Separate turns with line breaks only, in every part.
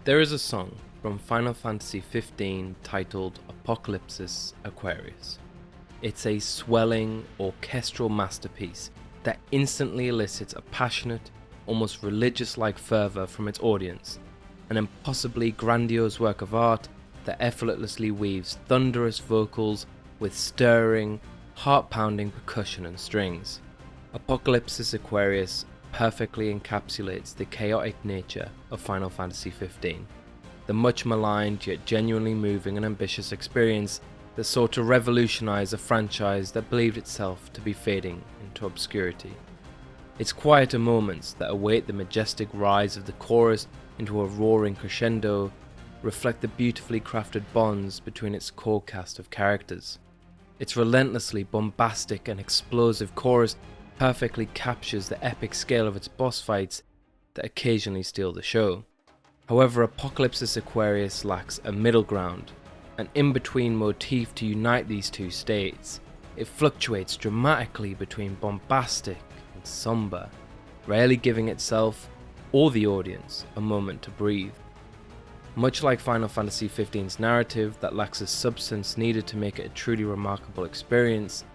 There is a song from Final Fantasy 15 titled Apocalypsis Aquarius. It's a swelling orchestral masterpiece that instantly elicits a passionate, almost religious-like fervor from its audience, an impossibly grandiose work of art that effortlessly weaves thunderous vocals with stirring, heart-pounding percussion and strings. Apocalypsis Aquarius perfectly encapsulates the chaotic nature of Final Fantasy 15, the much maligned yet genuinely moving and ambitious experience that sought to revolutionize a franchise that believed itself to be fading into obscurity. Its quieter moments that await the majestic rise of the chorus into a roaring crescendo reflect the beautifully crafted bonds between its core cast of characters. Its relentlessly bombastic and explosive chorus perfectly captures the epic scale of its boss fights that occasionally steal the show. However, Apocalypsis Aquarius lacks a middle ground, an in-between motif to unite these two states. It fluctuates dramatically between bombastic and somber, rarely giving itself or the audience a moment to breathe. Much like Final Fantasy XV's narrative that lacks the substance needed to make it a truly remarkable experience,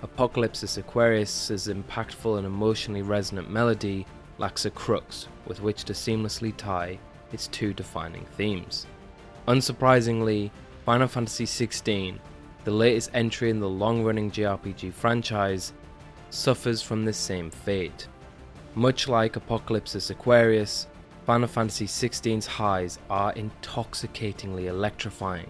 Apocalypsis Aquarius' impactful and emotionally resonant melody lacks a crux with which to seamlessly tie its two defining themes. Unsurprisingly, Final Fantasy XVI, the latest entry in the long-running JRPG franchise, suffers from this same fate. Much like Apocalypsis Aquarius, Final Fantasy XV's highs are intoxicatingly electrifying.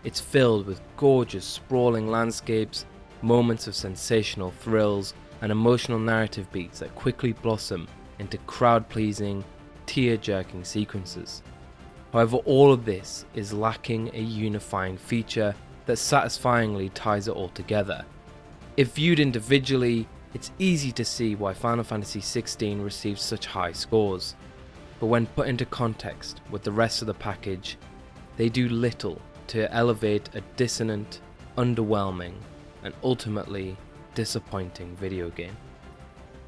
It's filled with gorgeous, sprawling landscapes, moments of sensational thrills, and emotional narrative beats that quickly blossom into crowd-pleasing, tear-jerking sequences. However, all of this is lacking a unifying feature that satisfyingly ties it all together. If viewed individually, it's easy to see why Final Fantasy XVI received such high scores, but when put into context with the rest of the package, they do little to elevate a dissonant, underwhelming, and ultimately disappointing video game.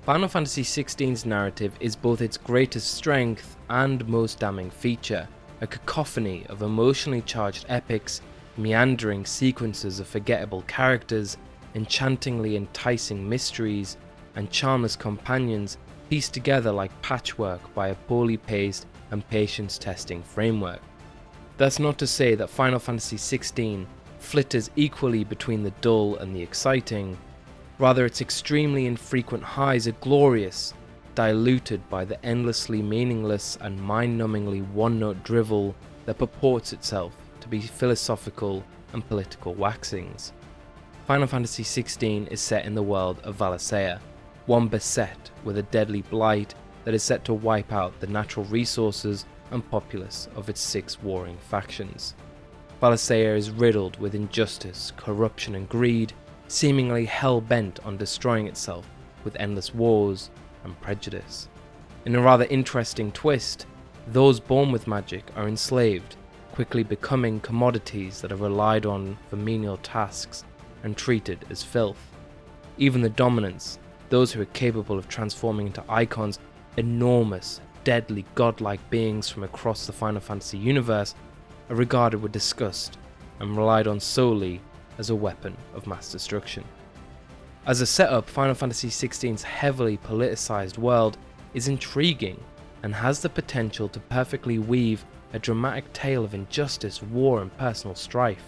Final Fantasy XV's narrative is both its greatest strength and most damning feature, a cacophony of emotionally charged epics, meandering sequences of forgettable characters, enchantingly enticing mysteries, and charmless companions pieced together like patchwork by a poorly paced and patience-testing framework. That's not to say that Final Fantasy XVI flitters equally between the dull and the exciting. Rather, its extremely infrequent highs are glorious, diluted by the endlessly meaningless and mind-numbingly one-note drivel that purports itself to be philosophical and political waxings. Final Fantasy XVI is set in the world of Valisea, one beset with a deadly blight that is set to wipe out the natural resources and populace of its 6 warring factions. Valisea is riddled with injustice, corruption and greed, seemingly hell-bent on destroying itself with endless wars and prejudice. In a rather interesting twist, those born with magic are enslaved, quickly becoming commodities that are relied on for menial tasks and treated as filth. Even the dominants, those who are capable of transforming into icons, enormous, deadly, godlike beings from across the Final Fantasy universe, are regarded with disgust and relied on solely as a weapon of mass destruction. As a setup, Final Fantasy XV's heavily politicized world is intriguing and has the potential to perfectly weave a dramatic tale of injustice, war and personal strife.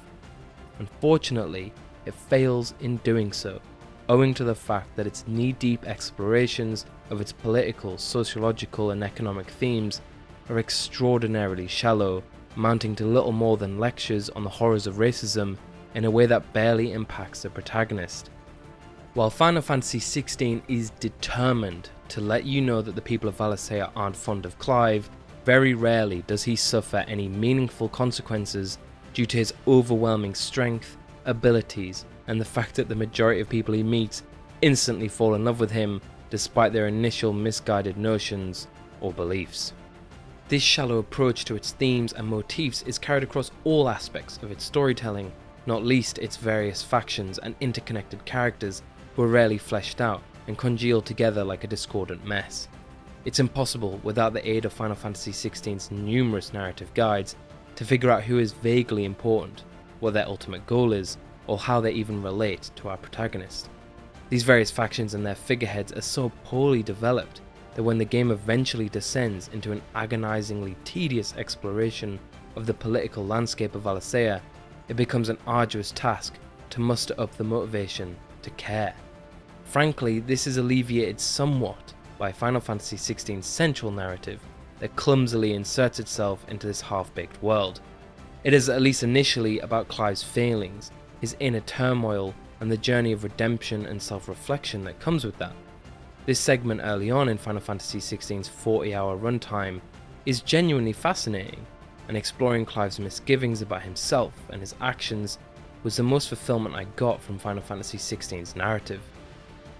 Unfortunately, it fails in doing so, owing to the fact that its knee-deep explorations of its political, sociological and economic themes are extraordinarily shallow, amounting to little more than lectures on the horrors of racism in a way that barely impacts the protagonist. While Final Fantasy XVI is determined to let you know that the people of Valisea aren't fond of Clive, very rarely does he suffer any meaningful consequences due to his overwhelming strength, abilities, and the fact that the majority of people he meets instantly fall in love with him despite their initial misguided notions or beliefs. This shallow approach to its themes and motifs is carried across all aspects of its storytelling, not least its various factions and interconnected characters who are rarely fleshed out and congeal together like a discordant mess. It's impossible, without the aid of Final Fantasy XVI's numerous narrative guides, to figure out who is vaguely important, what their ultimate goal is, or how they even relate to our protagonist. These various factions and their figureheads are so poorly developed that when the game eventually descends into an agonizingly tedious exploration of the political landscape of Alessia, it becomes an arduous task to muster up the motivation to care. Frankly, this is alleviated somewhat by Final Fantasy XVI's central narrative that clumsily inserts itself into this half-baked world. It is at least initially about Clive's failings, his inner turmoil, and the journey of redemption and self-reflection that comes with that. This segment early on in Final Fantasy XVI's 40-hour runtime is genuinely fascinating, and exploring Clive's misgivings about himself and his actions was the most fulfillment I got from Final Fantasy XVI's narrative.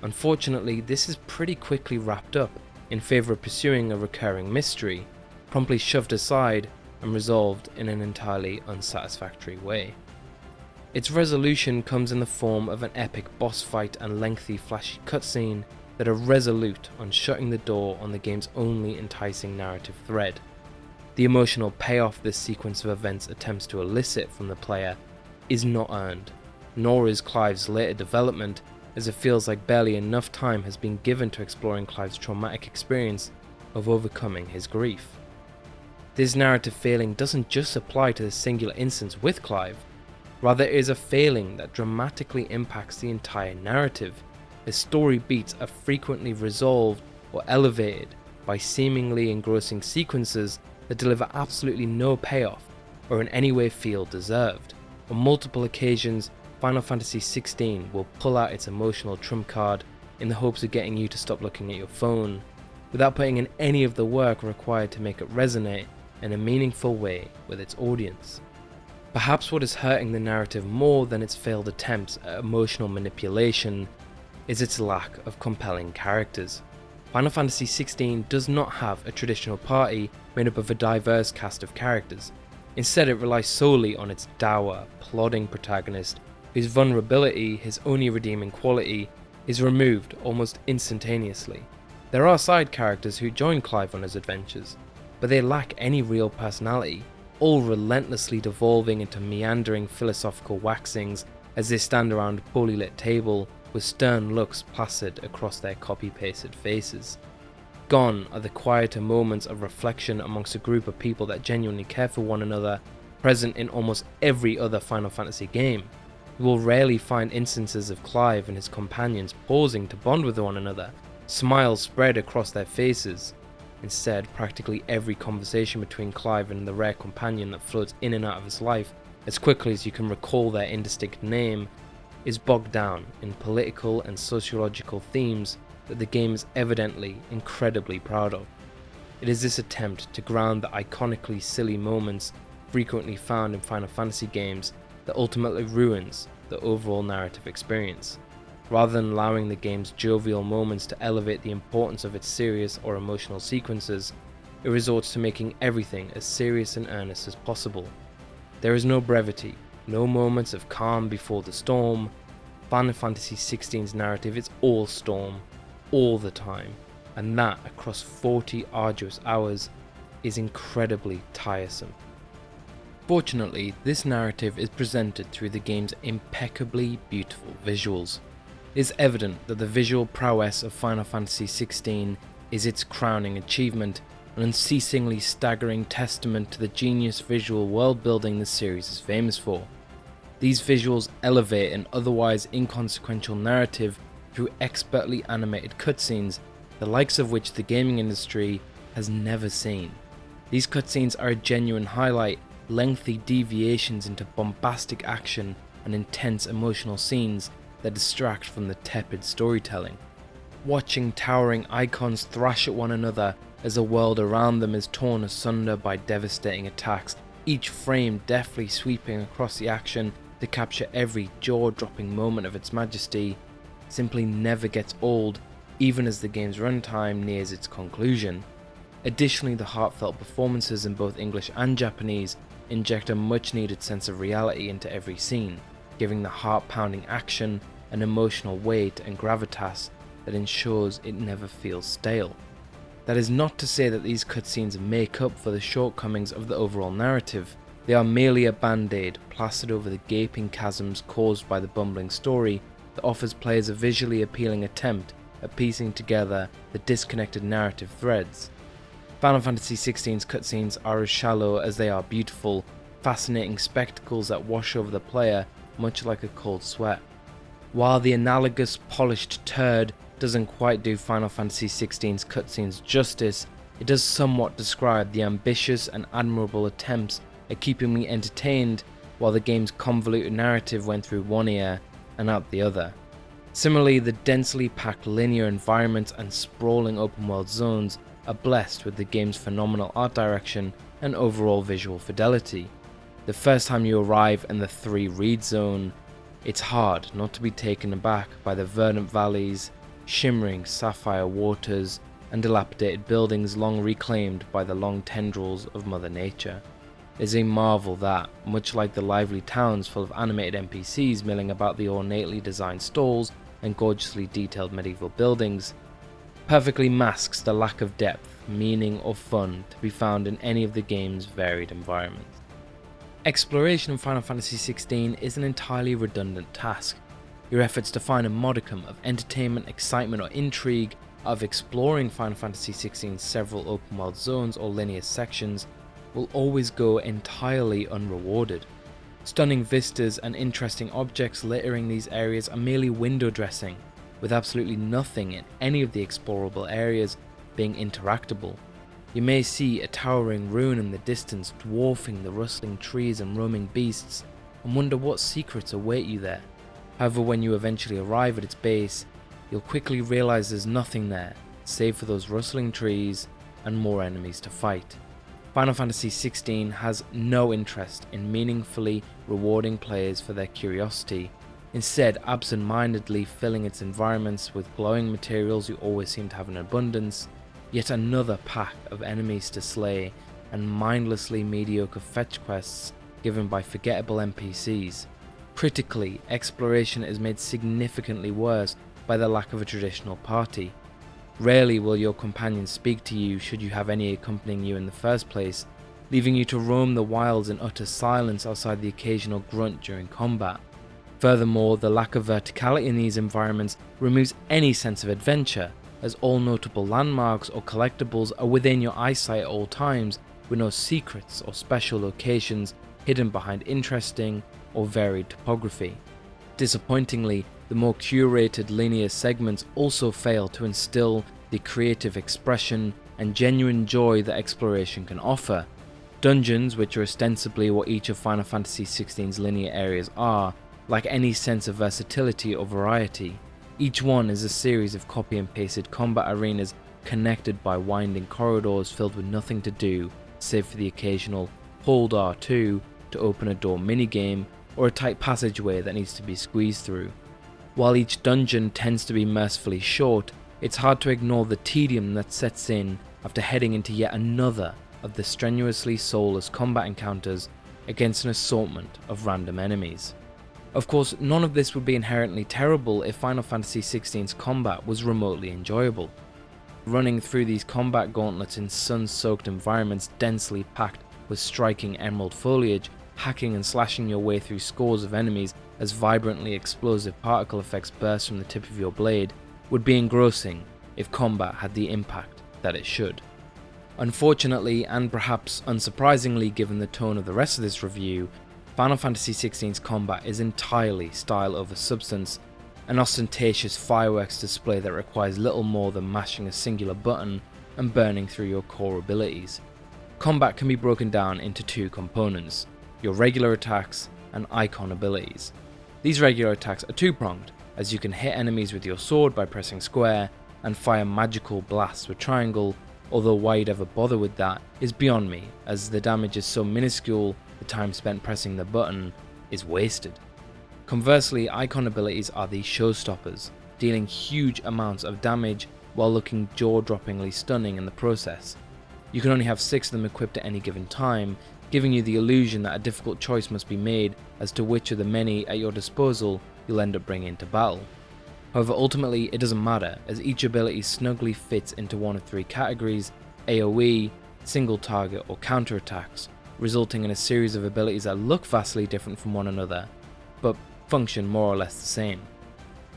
Unfortunately, this is pretty quickly wrapped up in favour of pursuing a recurring mystery, promptly shoved aside and resolved in an entirely unsatisfactory way. Its resolution comes in the form of an epic boss fight and lengthy flashy cutscene that are resolute on shutting the door on the game's only enticing narrative thread. The emotional payoff this sequence of events attempts to elicit from the player is not earned, nor is Clive's later development, as it feels like barely enough time has been given to exploring Clive's traumatic experience of overcoming his grief. This narrative failing doesn't just apply to the singular instance with Clive, rather it is a failing that dramatically impacts the entire narrative, as story beats are frequently resolved or elevated by seemingly engrossing sequences that deliver absolutely no payoff or in any way feel deserved. On multiple occasions, Final Fantasy XVI will pull out its emotional trump card in the hopes of getting you to stop looking at your phone, without putting in any of the work required to make it resonate in a meaningful way with its audience. Perhaps what is hurting the narrative more than its failed attempts at emotional manipulation is its lack of compelling characters. Final Fantasy XVI does not have a traditional party made up of a diverse cast of characters. Instead, it relies solely on its dour, plodding protagonist, whose vulnerability, his only redeeming quality, is removed almost instantaneously. There are side characters who join Clive on his adventures, but they lack any real personality, all relentlessly devolving into meandering philosophical waxings as they stand around a poorly lit table with stern looks placid across their copy-pasted faces. Gone are the quieter moments of reflection amongst a group of people that genuinely care for one another, present in almost every other Final Fantasy game. You will rarely find instances of Clive and his companions pausing to bond with one another, smiles spread across their faces. Instead, practically every conversation between Clive and the rare companion that floats in and out of his life, as quickly as you can recall their indistinct name, is bogged down in political and sociological themes that the game is evidently incredibly proud of. It is this attempt to ground the iconically silly moments frequently found in Final Fantasy games that ultimately ruins the overall narrative experience. Rather than allowing the game's jovial moments to elevate the importance of its serious or emotional sequences, it resorts to making everything as serious and earnest as possible. There is no brevity, no moments of calm before the storm. Final Fantasy XVI's narrative is all storm, all the time, and that across 40 arduous hours is incredibly tiresome. Fortunately, this narrative is presented through the game's impeccably beautiful visuals. It is evident that the visual prowess of Final Fantasy XVI is its crowning achievement, an unceasingly staggering testament to the genius visual world building the series is famous for. These visuals elevate an otherwise inconsequential narrative through expertly animated cutscenes, the likes of which the gaming industry has never seen. These cutscenes are a genuine highlight, lengthy deviations into bombastic action and intense emotional scenes that distract from the tepid storytelling. Watching towering icons thrash at one another as the world around them is torn asunder by devastating attacks, each frame deftly sweeping across the action to capture every jaw-dropping moment of its majesty, simply never gets old, even as the game's runtime nears its conclusion. Additionally, the heartfelt performances in both English and Japanese inject a much-needed sense of reality into every scene, giving the heart-pounding action an emotional weight and gravitas that ensures it never feels stale. That is not to say that these cutscenes make up for the shortcomings of the overall narrative. They are merely a band-aid plastered over the gaping chasms caused by the bumbling story that offers players a visually appealing attempt at piecing together the disconnected narrative threads. Final Fantasy XVI's cutscenes are as shallow as they are beautiful, fascinating spectacles that wash over the player much like a cold sweat. While the analogous polished turd doesn't quite do Final Fantasy XVI's cutscenes justice, it does somewhat describe the ambitious and admirable attempts at keeping me entertained while the game's convoluted narrative went through one ear and out the other. Similarly, the densely packed linear environments and sprawling open world zones are blessed with the game's phenomenal art direction and overall visual fidelity. The first time you arrive in the 3 Reed Zone, it's hard not to be taken aback by the verdant valleys, shimmering sapphire waters, and dilapidated buildings long reclaimed by the long tendrils of Mother Nature. It is a marvel that, much like the lively towns full of animated NPCs milling about the ornately designed stalls and gorgeously detailed medieval buildings, perfectly masks the lack of depth, meaning, or fun to be found in any of the game's varied environments. Exploration in Final Fantasy XVI is an entirely redundant task. Your efforts to find a modicum of entertainment, excitement, or intrigue out of exploring Final Fantasy XVI's several open world zones or linear sections will always go entirely unrewarded. Stunning vistas and interesting objects littering these areas are merely window dressing, with absolutely nothing in any of the explorable areas being interactable. You may see a towering ruin in the distance dwarfing the rustling trees and roaming beasts, and wonder what secrets await you there. However, when you eventually arrive at its base, you'll quickly realize there's nothing there, save for those rustling trees and more enemies to fight. Final Fantasy XVI has no interest in meaningfully rewarding players for their curiosity, instead absent-mindedly filling its environments with glowing materials you always seem to have in abundance, yet another pack of enemies to slay, and mindlessly mediocre fetch quests given by forgettable NPCs. Critically, exploration is made significantly worse by the lack of a traditional party. Rarely will your companions speak to you should you have any accompanying you in the first place, leaving you to roam the wilds in utter silence outside the occasional grunt during combat. Furthermore, the lack of verticality in these environments removes any sense of adventure, as all notable landmarks or collectibles are within your eyesight at all times, with no secrets or special locations hidden behind interesting or varied topography. Disappointingly, the more curated linear segments also fail to instill the creative expression and genuine joy that exploration can offer. Dungeons, which are ostensibly what each of Final Fantasy XVI's linear areas are, lack any sense of versatility or variety. Each one is a series of copy and pasted combat arenas connected by winding corridors filled with nothing to do, save for the occasional hold R2 to open a door minigame or a tight passageway that needs to be squeezed through. While each dungeon tends to be mercifully short, it's hard to ignore the tedium that sets in after heading into yet another of the strenuously soulless combat encounters against an assortment of random enemies. Of course, none of this would be inherently terrible if Final Fantasy XVI's combat was remotely enjoyable. Running through these combat gauntlets in sun-soaked environments densely packed with striking emerald foliage, hacking and slashing your way through scores of enemies as vibrantly explosive particle effects burst from the tip of your blade, would be engrossing if combat had the impact that it should. Unfortunately, and perhaps unsurprisingly given the tone of the rest of this review, Final Fantasy XVI's combat is entirely style over substance, an ostentatious fireworks display that requires little more than mashing a singular button and burning through your core abilities. Combat can be broken down into 2 components, your regular attacks and icon abilities. These regular attacks are 2-pronged, as you can hit enemies with your sword by pressing square and fire magical blasts with triangle, although why you'd ever bother with that is beyond me, as the damage is so minuscule the time spent pressing the button is wasted. Conversely, icon abilities are the showstoppers, dealing huge amounts of damage while looking jaw-droppingly stunning in the process. You can only have 6 of them equipped at any given time, giving you the illusion that a difficult choice must be made as to which of the many at your disposal you'll end up bringing to battle. However, ultimately it doesn't matter, as each ability snugly fits into one of three categories: AoE, single target, or counterattacks, resulting in a series of abilities that look vastly different from one another, but function more or less the same.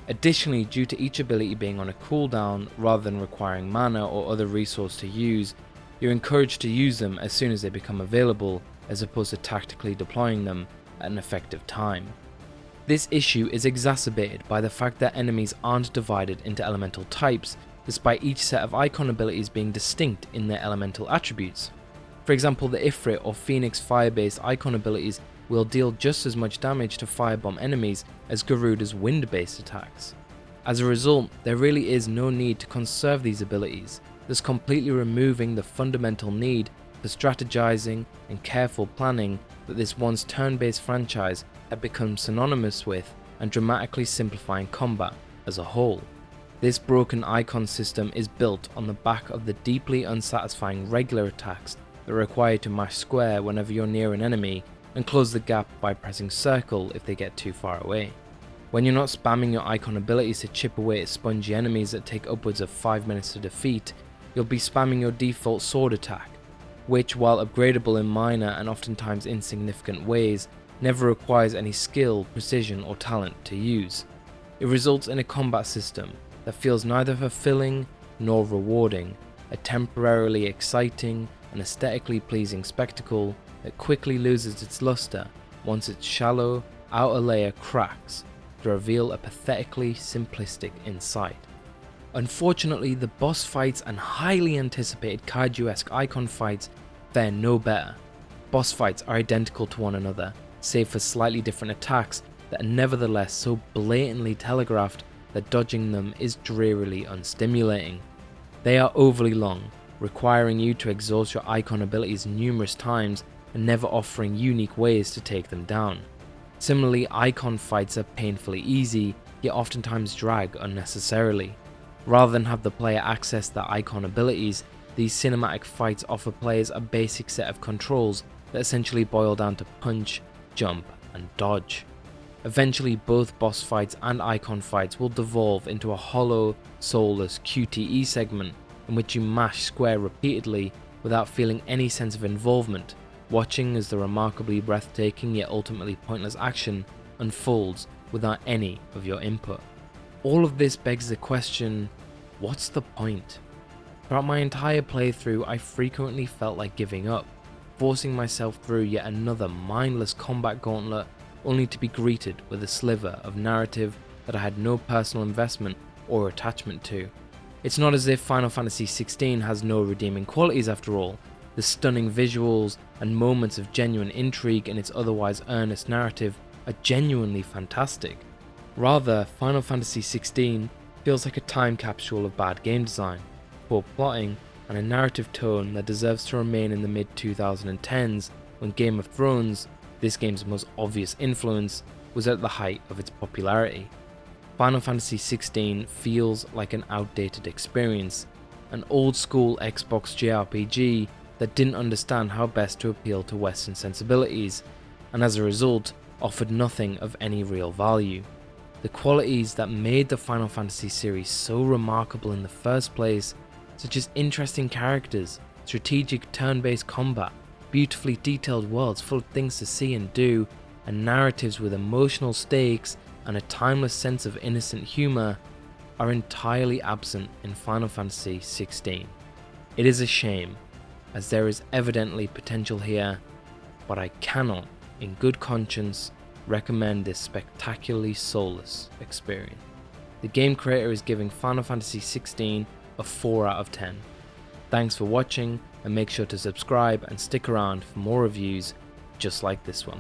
Additionally, due to each ability being on a cooldown rather than requiring mana or other resource to use, you're encouraged to use them as soon as they become available, as opposed to tactically deploying them at an effective time. This issue is exacerbated by the fact that enemies aren't divided into elemental types, despite each set of icon abilities being distinct in their elemental attributes. For example, the Ifrit or Phoenix fire-based icon abilities will deal just as much damage to firebomb enemies as Garuda's wind-based attacks. As a result, there really is no need to conserve these abilities, thus completely removing the fundamental need for strategizing and careful planning that this once turn-based franchise had become synonymous with, and dramatically simplifying combat as a whole. This broken icon system is built on the back of the deeply unsatisfying regular attacks that require you to mash square whenever you're near an enemy and close the gap by pressing circle if they get too far away. When you're not spamming your icon abilities to chip away at spongy enemies that take upwards of 5 minutes to defeat, you'll be spamming your default sword attack, which, while upgradable in minor and oftentimes insignificant ways, never requires any skill, precision, or talent to use. It results in a combat system that feels neither fulfilling nor rewarding, a temporarily exciting and aesthetically pleasing spectacle that quickly loses its luster once its shallow outer layer cracks to reveal a pathetically simplistic inside. Unfortunately, the boss fights and highly anticipated kaiju-esque icon fights fare no better. Boss fights are identical to one another, save for slightly different attacks that are nevertheless so blatantly telegraphed that dodging them is drearily unstimulating. They are overly long, requiring you to exhaust your icon abilities numerous times and never offering unique ways to take them down. Similarly, icon fights are painfully easy, yet oftentimes drag unnecessarily. Rather than have the player access their icon abilities, these cinematic fights offer players a basic set of controls that essentially boil down to punch, jump, and dodge. Eventually, both boss fights and icon fights will devolve into a hollow, soulless QTE segment in which you mash square repeatedly without feeling any sense of involvement, watching as the remarkably breathtaking yet ultimately pointless action unfolds without any of your input. All of this begs the question, what's the point? Throughout my entire playthrough, I frequently felt like giving up, forcing myself through yet another mindless combat gauntlet, only to be greeted with a sliver of narrative that I had no personal investment or attachment to. It's not as if Final Fantasy XVI has no redeeming qualities after all. The stunning visuals and moments of genuine intrigue in its otherwise earnest narrative are genuinely fantastic. Rather, Final Fantasy XVI feels like a time capsule of bad game design, poor plotting, and a narrative tone that deserves to remain in the mid-2010s when Game of Thrones, this game's most obvious influence, was at the height of its popularity. Final Fantasy XVI feels like an outdated experience, an old-school Xbox JRPG that didn't understand how best to appeal to Western sensibilities, and as a result, offered nothing of any real value. The qualities that made the Final Fantasy series so remarkable in the first place, such as interesting characters, strategic turn-based combat, beautifully detailed worlds full of things to see and do, and narratives with emotional stakes and a timeless sense of innocent humor, are entirely absent in Final Fantasy XVI. It is a shame, as there is evidently potential here, but I cannot, in good conscience, recommend this spectacularly soulless experience. The game creator is giving Final Fantasy XVI a 4 out of 10. Thanks for watching, and make sure to subscribe and stick around for more reviews just like this one.